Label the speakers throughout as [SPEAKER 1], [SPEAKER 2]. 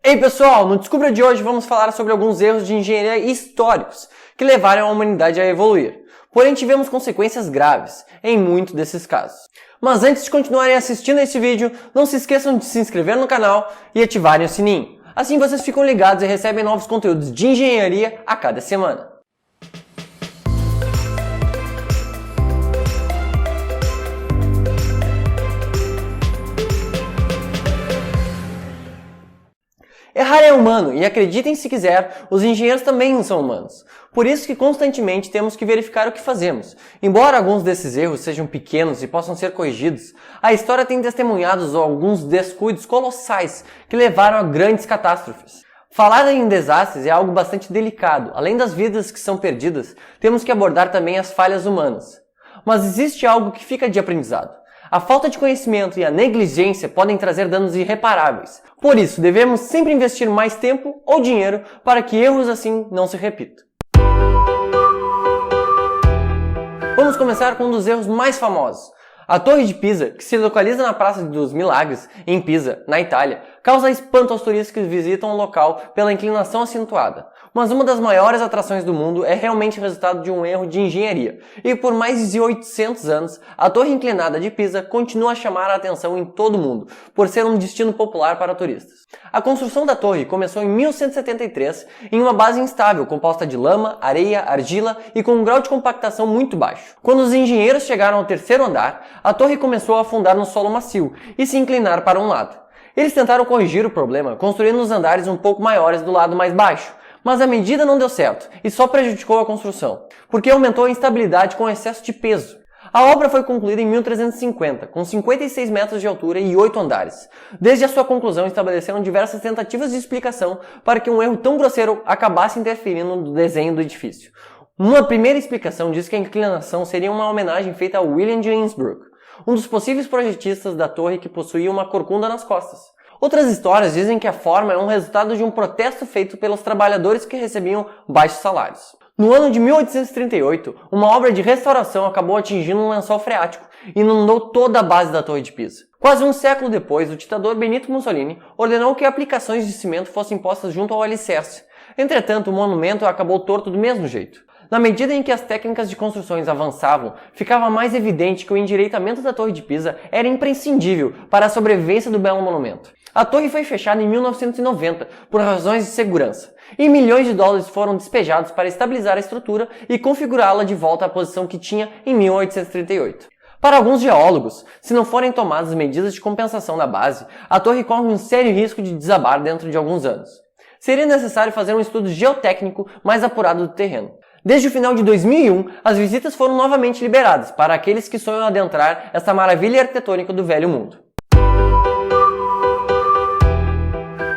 [SPEAKER 1] Ei pessoal, no Descubra de hoje vamos falar sobre alguns erros de engenharia históricos que levaram a humanidade a evoluir. Porém tivemos consequências graves em muitos desses casos. Mas antes de continuarem assistindo a esse vídeo, não se esqueçam de se inscrever no canal e ativarem o sininho. Assim vocês ficam ligados e recebem novos conteúdos de engenharia a cada semana. Errar é humano e acreditem se quiser, os engenheiros também são humanos. Por isso que constantemente temos que verificar o que fazemos. Embora alguns desses erros sejam pequenos e possam ser corrigidos, a história tem testemunhado alguns descuidos colossais que levaram a grandes catástrofes. Falar em desastres é algo bastante delicado. Além das vidas que são perdidas, temos que abordar também as falhas humanas. Mas existe algo que fica de aprendizado. A falta de conhecimento e a negligência podem trazer danos irreparáveis. Por isso, devemos sempre investir mais tempo ou dinheiro para que erros assim não se repitam. Vamos começar com um dos erros mais famosos. A Torre de Pisa, que se localiza na Praça dos Milagres, em Pisa, na Itália, causa espanto aos turistas que visitam o local pela inclinação acentuada. Mas uma das maiores atrações do mundo é realmente resultado de um erro de engenharia. E por mais de 800 anos, a Torre Inclinada de Pisa continua a chamar a atenção em todo o mundo, por ser um destino popular para turistas. A construção da torre começou em 1173 em uma base instável, composta de lama, areia, argila e com um grau de compactação muito baixo. Quando os engenheiros chegaram ao terceiro andar, a torre começou a afundar no solo macio e se inclinar para um lado. Eles tentaram corrigir o problema, construindo os andares um pouco maiores do lado mais baixo, mas a medida não deu certo e só prejudicou a construção, porque aumentou a instabilidade com excesso de peso. A obra foi concluída em 1350, com 56 metros de altura e 8 andares. Desde a sua conclusão, estabeleceram diversas tentativas de explicação para que um erro tão grosseiro acabasse interferindo no desenho do edifício. Uma primeira explicação diz que a inclinação seria uma homenagem feita a William de Innsbruck, um dos possíveis projetistas da torre que possuía uma corcunda nas costas. Outras histórias dizem que a forma é um resultado de um protesto feito pelos trabalhadores que recebiam baixos salários. No ano de 1838, uma obra de restauração acabou atingindo um lençol freático e inundou toda a base da Torre de Pisa. Quase um século depois, o ditador Benito Mussolini ordenou que aplicações de cimento fossem postas junto ao alicerce. Entretanto, o monumento acabou torto do mesmo jeito. Na medida em que as técnicas de construções avançavam, ficava mais evidente que o endireitamento da Torre de Pisa era imprescindível para a sobrevivência do belo monumento. A torre foi fechada em 1990 por razões de segurança, e milhões de dólares foram despejados para estabilizar a estrutura e configurá-la de volta à posição que tinha em 1838. Para alguns geólogos, se não forem tomadas medidas de compensação da base, a torre corre um sério risco de desabar dentro de alguns anos. Seria necessário fazer um estudo geotécnico mais apurado do terreno. Desde o final de 2001, as visitas foram novamente liberadas para aqueles que sonham adentrar esta maravilha arquitetônica do velho mundo.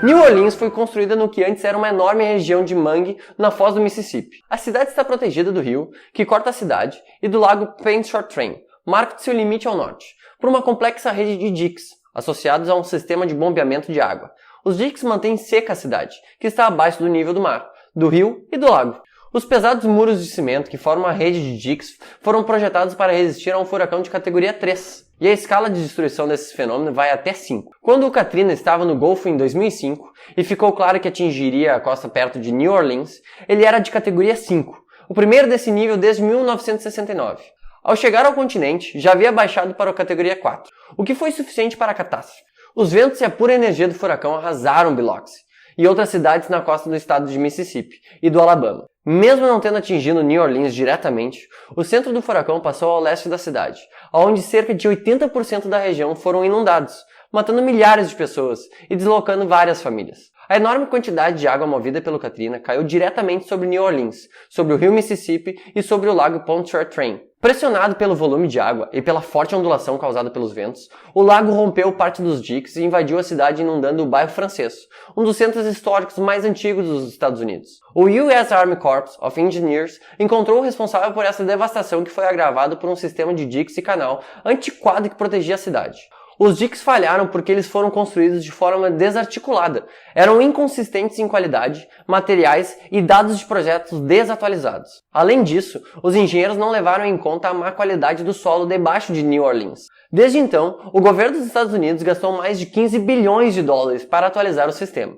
[SPEAKER 1] New Orleans foi construída no que antes era uma enorme região de mangue na foz do Mississippi. A cidade está protegida do rio, que corta a cidade, e do lago Pontchartrain, marca seu limite ao norte, por uma complexa rede de diques, associados a um sistema de bombeamento de água. Os diques mantêm seca a cidade, que está abaixo do nível do mar, do rio e do lago. Os pesados muros de cimento que formam a rede de diques foram projetados para resistir a um furacão de categoria 3, e a escala de destruição desse fenômeno vai até 5. Quando o Katrina estava no Golfo em 2005 e ficou claro que atingiria a costa perto de New Orleans, ele era de categoria 5, o primeiro desse nível desde 1969. Ao chegar ao continente, já havia baixado para a categoria 4, o que foi suficiente para a catástrofe. Os ventos e a pura energia do furacão arrasaram Biloxi e outras cidades na costa do estado de Mississippi e do Alabama. Mesmo não tendo atingido New Orleans diretamente, o centro do furacão passou ao leste da cidade, onde cerca de 80% da região foram inundados, matando milhares de pessoas e deslocando várias famílias. A enorme quantidade de água movida pelo Katrina caiu diretamente sobre New Orleans, sobre o rio Mississippi e sobre o lago Pontchartrain. Pressionado pelo volume de água e pela forte ondulação causada pelos ventos, o lago rompeu parte dos diques e invadiu a cidade, inundando o bairro Francês, um dos centros históricos mais antigos dos Estados Unidos. O US Army Corps of Engineers encontrou o responsável por essa devastação, que foi agravado por um sistema de diques e canal antiquado que protegia a cidade. Os diques falharam porque eles foram construídos de forma desarticulada, eram inconsistentes em qualidade, materiais e dados de projetos desatualizados. Além disso, os engenheiros não levaram em conta a má qualidade do solo debaixo de New Orleans. Desde então, o governo dos Estados Unidos gastou mais de 15 bilhões de dólares para atualizar o sistema.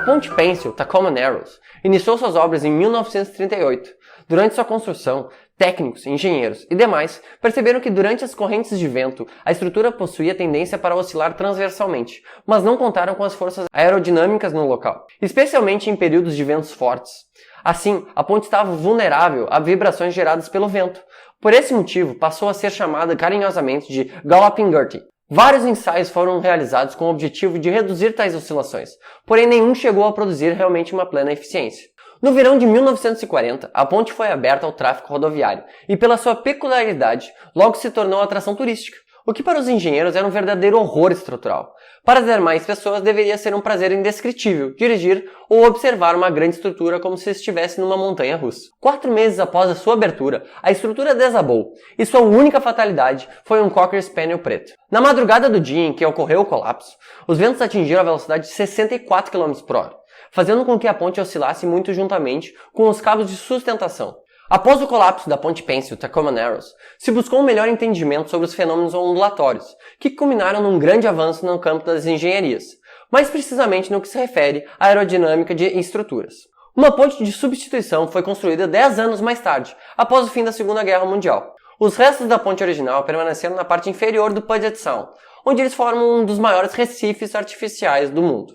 [SPEAKER 1] ponte Pennsylvania-Tacoma Narrows iniciou suas obras em 1938. Durante sua construção, técnicos, engenheiros e demais perceberam que durante as correntes de vento, a estrutura possuía tendência para oscilar transversalmente, mas não contaram com as forças aerodinâmicas no local, especialmente em períodos de ventos fortes. Assim, a ponte estava vulnerável a vibrações geradas pelo vento. Por esse motivo, passou a ser chamada carinhosamente de Galloping Gertie. Vários ensaios foram realizados com o objetivo de reduzir tais oscilações, porém nenhum chegou a produzir realmente uma plena eficiência. No verão de 1940, a ponte foi aberta ao tráfego rodoviário e, pela sua peculiaridade, logo se tornou atração turística, o que para os engenheiros era um verdadeiro horror estrutural. Para as demais pessoas deveria ser um prazer indescritível dirigir ou observar uma grande estrutura como se estivesse numa montanha russa. 4 meses após a sua abertura, a estrutura desabou e sua única fatalidade foi um Cocker Spaniel preto. Na madrugada do dia em que ocorreu o colapso, os ventos atingiram a velocidade de 64 km/h. Fazendo com que a ponte oscilasse muito juntamente com os cabos de sustentação. Após o colapso da ponte Pennsylvania-Tacoma Narrows, se buscou um melhor entendimento sobre os fenômenos ondulatórios, que culminaram num grande avanço no campo das engenharias, mais precisamente no que se refere à aerodinâmica de estruturas. Uma ponte de substituição foi construída 10 anos mais tarde, após o fim da Segunda Guerra Mundial. Os restos da ponte original permaneceram na parte inferior do Puget Sound, onde eles formam um dos maiores recifes artificiais do mundo.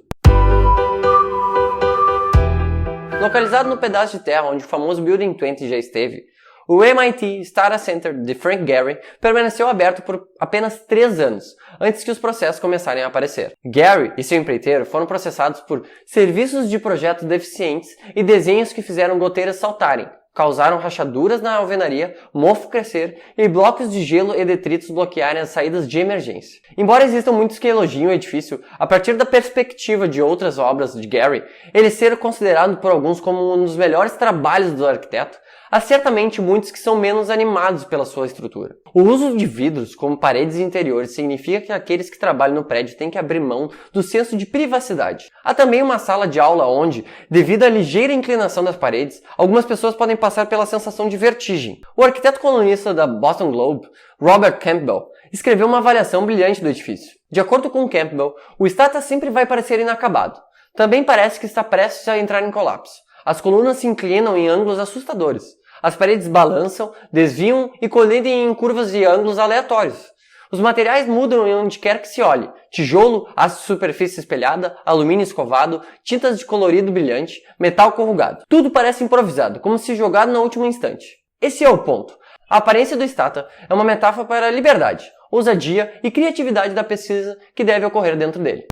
[SPEAKER 1] Localizado no pedaço de terra onde o famoso Building 20 já esteve, o MIT Data Center de Frank Gehry permaneceu aberto por apenas 3 anos, antes que os processos começarem a aparecer. Gehry e seu empreiteiro foram processados por serviços de projetos deficientes e desenhos que fizeram goteiras saltarem, causaram rachaduras na alvenaria, mofo crescer e blocos de gelo e detritos bloquearem as saídas de emergência. Embora existam muitos que elogiam o edifício, a partir da perspectiva de outras obras de Gehry, ele ser considerado por alguns como um dos melhores trabalhos do arquiteto, há certamente muitos que são menos animados pela sua estrutura. O uso de vidros como paredes interiores significa que aqueles que trabalham no prédio têm que abrir mão do senso de privacidade. Há também uma sala de aula onde, devido à ligeira inclinação das paredes, algumas pessoas podem passar pela sensação de vertigem. O arquiteto colunista da Boston Globe, Robert Campbell, escreveu uma avaliação brilhante do edifício. De acordo com Campbell, o Stata sempre vai parecer inacabado. Também parece que está prestes a entrar em colapso. As colunas se inclinam em ângulos assustadores. As paredes balançam, desviam e colidem em curvas de ângulos aleatórios. Os materiais mudam em onde quer que se olhe. Tijolo, aço de superfície espelhada, alumínio escovado, tintas de colorido brilhante, metal corrugado. Tudo parece improvisado, como se jogado no último instante. Esse é o ponto. A aparência do Stata é uma metáfora para a liberdade, ousadia e criatividade da pesquisa que deve ocorrer dentro dele.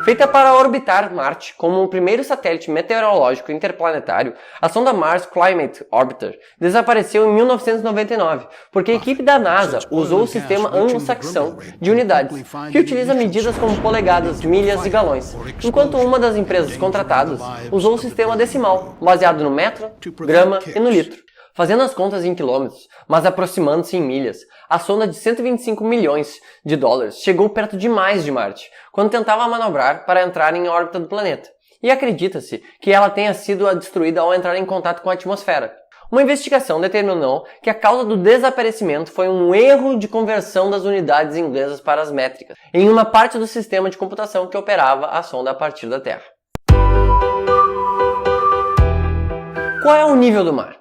[SPEAKER 1] Feita para orbitar Marte como o primeiro satélite meteorológico interplanetário, a sonda Mars Climate Orbiter desapareceu em 1999, porque a equipe da NASA usou o sistema anglo-saxão de unidades, que utiliza medidas como polegadas, milhas e galões, enquanto uma das empresas contratadas usou o sistema decimal, baseado no metro, grama e no litro. Fazendo as contas em quilômetros, mas aproximando-se em milhas, a sonda de 125 milhões de dólares chegou perto demais de Marte, quando tentava manobrar para entrar em órbita do planeta. E acredita-se que ela tenha sido destruída ao entrar em contato com a atmosfera. Uma investigação determinou que a causa do desaparecimento foi um erro de conversão das unidades inglesas para as métricas, em uma parte do sistema de computação que operava a sonda a partir da Terra. Qual é o nível do mar?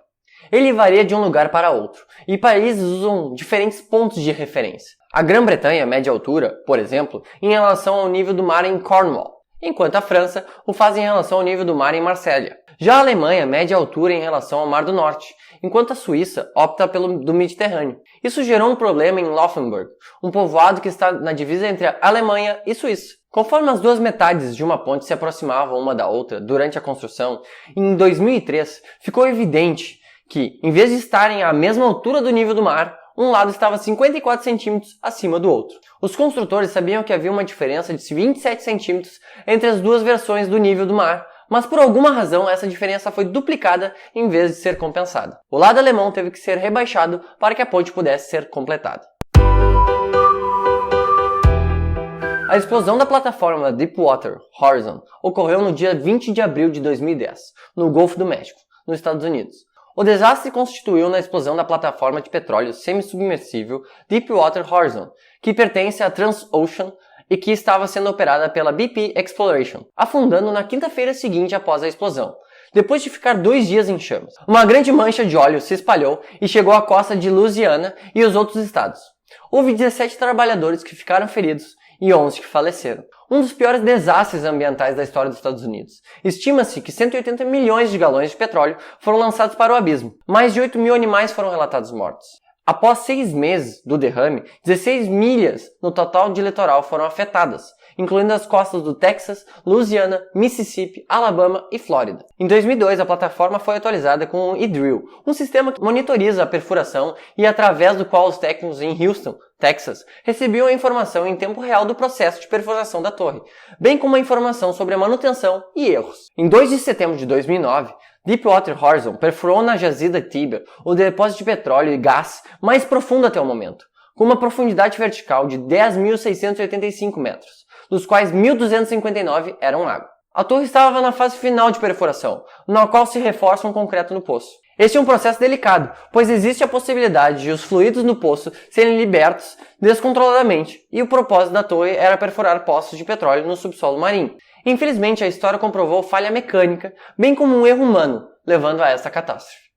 [SPEAKER 1] Ele varia de um lugar para outro, e países usam diferentes pontos de referência. A Grã-Bretanha mede a altura, por exemplo, em relação ao nível do mar em Cornwall, enquanto a França o faz em relação ao nível do mar em Marsella. Já a Alemanha mede a altura em relação ao Mar do Norte, enquanto a Suíça opta pelo do Mediterrâneo. Isso gerou um problema em Laufenburg, um povoado que está na divisa entre a Alemanha e Suíça. Conforme as duas metades de uma ponte se aproximavam uma da outra durante a construção, em 2003 ficou evidente que, em vez de estarem à mesma altura do nível do mar, um lado estava 54 centímetros acima do outro. Os construtores sabiam que havia uma diferença de 27 centímetros entre as duas versões do nível do mar, mas por alguma razão essa diferença foi duplicada em vez de ser compensada. O lado alemão teve que ser rebaixado para que a ponte pudesse ser completada. A explosão da plataforma Deepwater Horizon ocorreu no dia 20 de abril de 2010, no Golfo do México, nos Estados Unidos. O desastre constituiu na explosão da plataforma de petróleo semi-submersível Deepwater Horizon, que pertence à Transocean e que estava sendo operada pela BP Exploration, afundando na quinta-feira seguinte após a explosão, depois de ficar 2 dias em chamas. Uma grande mancha de óleo se espalhou e chegou à costa de Louisiana e os outros estados. Houve 17 trabalhadores que ficaram feridos e 11 que faleceram. Um dos piores desastres ambientais da história dos Estados Unidos. Estima-se que 180 milhões de galões de petróleo foram lançados para o abismo. Mais de 8 mil animais foram relatados mortos. Após 6 meses do derrame, 16 milhas no total de litoral foram afetadas, incluindo as costas do Texas, Louisiana, Mississippi, Alabama e Flórida. Em 2002, a plataforma foi atualizada com o eDrill, um sistema que monitoriza a perfuração e através do qual os técnicos em Houston, Texas, recebiam a informação em tempo real do processo de perfuração da torre, bem como a informação sobre a manutenção e erros. Em 2 de setembro de 2009, Deepwater Horizon perfurou na jazida Tibia o depósito de petróleo e gás mais profundo até o momento, com uma profundidade vertical de 10.685 metros, dos quais 1.259 eram água. A torre estava na fase final de perfuração, na qual se reforça um concreto no poço. Este é um processo delicado, pois existe a possibilidade de os fluidos no poço serem libertos descontroladamente, e o propósito da torre era perfurar poços de petróleo no subsolo marinho. Infelizmente, a história comprovou falha mecânica, bem como um erro humano, levando a esta catástrofe.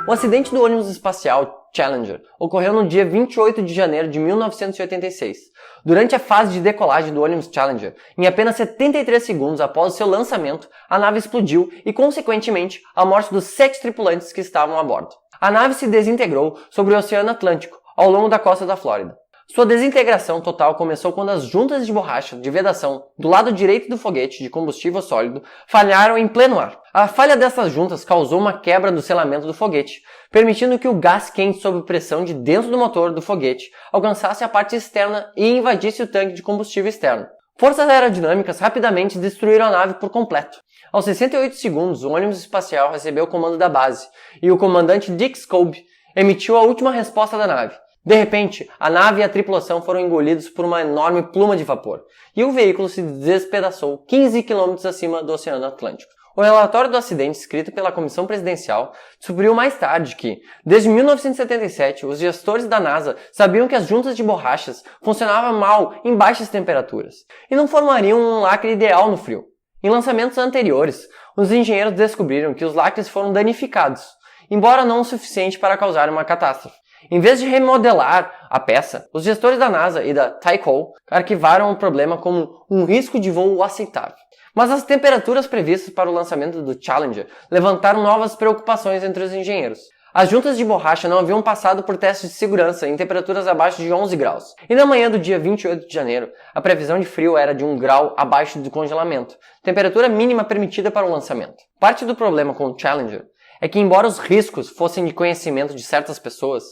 [SPEAKER 1] O acidente do ônibus espacial Challenger ocorreu no dia 28 de janeiro de 1986. Durante a fase de decolagem do ônibus Challenger, em apenas 73 segundos após o seu lançamento, a nave explodiu e, consequentemente, a morte dos 7 tripulantes que estavam a bordo. A nave se desintegrou sobre o Oceano Atlântico, ao longo da costa da Flórida. Sua desintegração total começou quando as juntas de borracha de vedação do lado direito do foguete de combustível sólido falharam em pleno ar. A falha dessas juntas causou uma quebra do selamento do foguete, permitindo que o gás quente sob pressão de dentro do motor do foguete alcançasse a parte externa e invadisse o tanque de combustível externo. Forças aerodinâmicas rapidamente destruíram a nave por completo. Aos 68 segundos, o ônibus espacial recebeu o comando da base e o comandante Dick Scobie emitiu a última resposta da nave. De repente, a nave e a tripulação foram engolidos por uma enorme pluma de vapor, e o veículo se despedaçou 15 km acima do Oceano Atlântico. O relatório do acidente, escrito pela Comissão Presidencial, descobriu mais tarde que, desde 1977, os gestores da NASA sabiam que as juntas de borrachas funcionavam mal em baixas temperaturas, e não formariam um lacre ideal no frio. Em lançamentos anteriores, os engenheiros descobriram que os lacres foram danificados, embora não o suficiente para causar uma catástrofe. Em vez de remodelar a peça, os gestores da NASA e da Tyco arquivaram o problema como um risco de voo aceitável. Mas as temperaturas previstas para o lançamento do Challenger levantaram novas preocupações entre os engenheiros. As juntas de borracha não haviam passado por testes de segurança em temperaturas abaixo de 11 graus. E na manhã do dia 28 de janeiro, a previsão de frio era de 1 grau abaixo do congelamento, temperatura mínima permitida para o lançamento. Parte do problema com o Challenger é que, embora os riscos fossem de conhecimento de certas pessoas,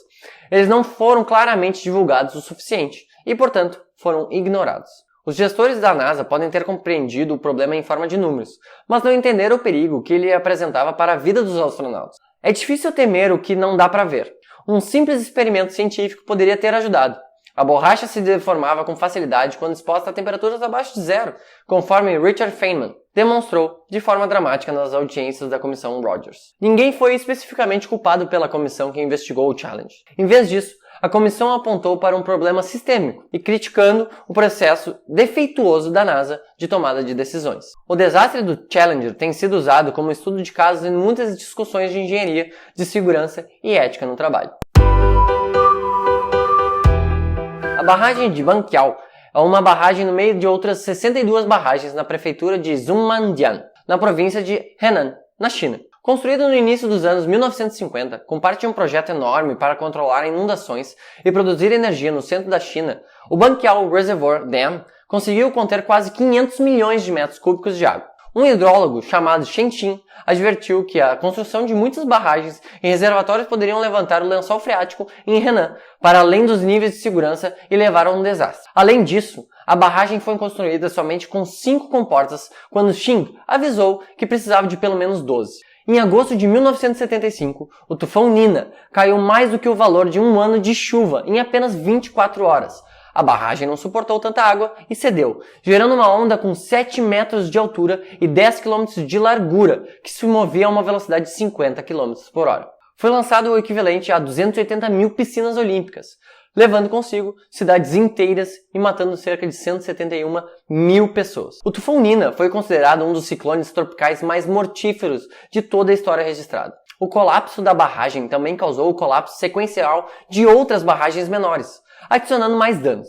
[SPEAKER 1] eles não foram claramente divulgados o suficiente e, portanto, foram ignorados. Os gestores da NASA podem ter compreendido o problema em forma de números, mas não entenderam o perigo que ele apresentava para a vida dos astronautas. É difícil temer o que não dá para ver. Um simples experimento científico poderia ter ajudado. A borracha se deformava com facilidade quando exposta a temperaturas abaixo de zero, conforme Richard Feynman demonstrou de forma dramática nas audiências da Comissão Rogers. Ninguém foi especificamente culpado pela comissão que investigou o Challenge. Em vez disso, a comissão apontou para um problema sistêmico e criticando o processo defeituoso da NASA de tomada de decisões. O desastre do Challenger tem sido usado como estudo de casos em muitas discussões de engenharia, de segurança e ética no trabalho. A barragem de Banqiao é uma barragem no meio de outras 62 barragens na prefeitura de Zhuangdian, na província de Henan, na China. Construído no início dos anos 1950, com parte de um projeto enorme para controlar inundações e produzir energia no centro da China, o Banqiao Reservoir Dam conseguiu conter quase 500 milhões de metros cúbicos de água. Um hidrólogo chamado Shen Qin advertiu que a construção de muitas barragens e reservatórios poderiam levantar o lençol freático em Henan para além dos níveis de segurança e levar a um desastre. Além disso, a barragem foi construída somente com 5 comportas quando Qin avisou que precisava de pelo menos 12. Em agosto de 1975, o tufão Nina caiu mais do que o valor de um ano de chuva em apenas 24 horas. A barragem não suportou tanta água e cedeu, gerando uma onda com 7 metros de altura e 10 km de largura, que se movia a uma velocidade de 50 km por hora. Foi lançado o equivalente a 280 mil piscinas olímpicas, levando consigo cidades inteiras e matando cerca de 171 mil pessoas. O tufão Nina foi considerado um dos ciclones tropicais mais mortíferos de toda a história registrada. O colapso da barragem também causou o colapso sequencial de outras barragens menores, adicionando mais danos.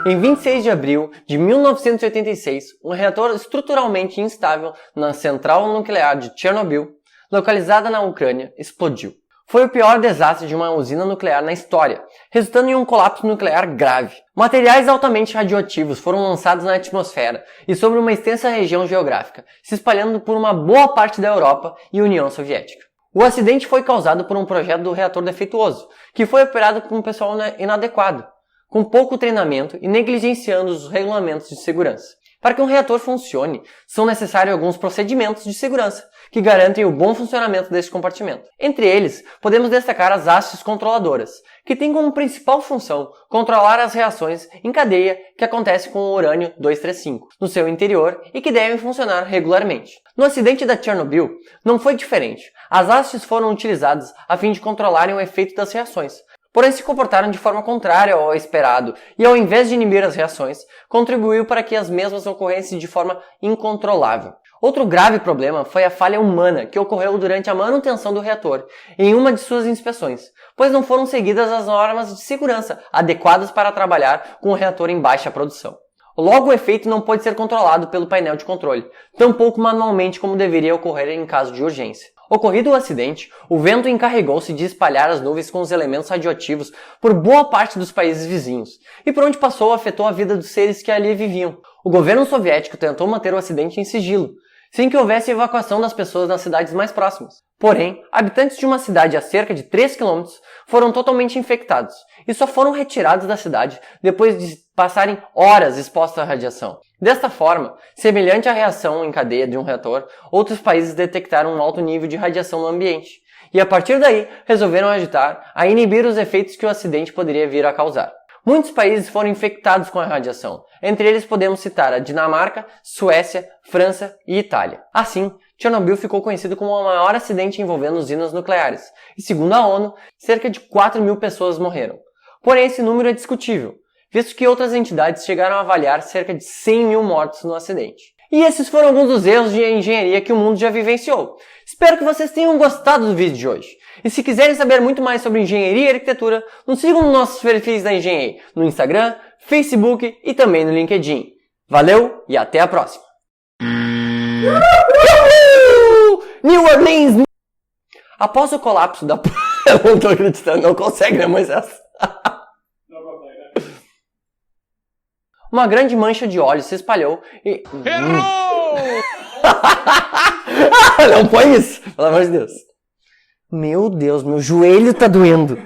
[SPEAKER 1] Em 26 de abril de 1986, um reator estruturalmente instável na central nuclear de Chernobyl, localizada na Ucrânia, explodiu. Foi o pior desastre de uma usina nuclear na história, resultando em um colapso nuclear grave. Materiais altamente radioativos foram lançados na atmosfera e sobre uma extensa região geográfica, se espalhando por uma boa parte da Europa e União Soviética. O acidente foi causado por um projeto do reator defeituoso, que foi operado por um pessoal inadequado, com pouco treinamento e negligenciando os regulamentos de segurança. Para que um reator funcione, são necessários alguns procedimentos de segurança que garantem o bom funcionamento deste compartimento. Entre eles, podemos destacar as hastes controladoras, que têm como principal função controlar as reações em cadeia que acontecem com o urânio 235 no seu interior e que devem funcionar regularmente. No acidente da Chernobyl, não foi diferente. As hastes foram utilizadas a fim de controlarem o efeito das reações, porém se comportaram de forma contrária ao esperado e, ao invés de inibir as reações, contribuiu para que as mesmas ocorressem de forma incontrolável. Outro grave problema foi a falha humana que ocorreu durante a manutenção do reator em uma de suas inspeções, pois não foram seguidas as normas de segurança adequadas para trabalhar com o reator em baixa produção. Logo, o efeito não pode ser controlado pelo painel de controle, tampouco manualmente como deveria ocorrer em caso de urgência. Ocorrido o acidente, o vento encarregou-se de espalhar as nuvens com os elementos radioativos por boa parte dos países vizinhos, e por onde passou afetou a vida dos seres que ali viviam. O governo soviético tentou manter o acidente em sigilo, sem que houvesse evacuação das pessoas nas cidades mais próximas. Porém, habitantes de uma cidade a cerca de 3 km foram totalmente infectados e só foram retirados da cidade depois de passarem horas expostos à radiação. Desta forma, semelhante à reação em cadeia de um reator, outros países detectaram um alto nível de radiação no ambiente e a partir daí resolveram ajudar a inibir os efeitos que o acidente poderia vir a causar. Muitos países foram infectados com a radiação. Entre eles podemos citar a Dinamarca, Suécia, França e Itália. Assim, Chernobyl ficou conhecido como o maior acidente envolvendo usinas nucleares, e segundo a ONU, cerca de 4 mil pessoas morreram. Porém, esse número é discutível, visto que outras entidades chegaram a avaliar cerca de 100 mil mortos no acidente. E esses foram alguns dos erros de engenharia que o mundo já vivenciou. Espero que vocês tenham gostado do vídeo de hoje. E se quiserem saber muito mais sobre engenharia e arquitetura, nos sigam nos nossos perfis da Engenhei, no Instagram, Facebook e também no LinkedIn. Valeu e até a próxima! New Orleans! Após o colapso da... Eu não tô acreditando, não consegue, né, Moisés? Uma grande mancha de óleo se espalhou e... Errou! Não põe isso, pelo amor de Deus. Meu Deus, meu joelho tá doendo.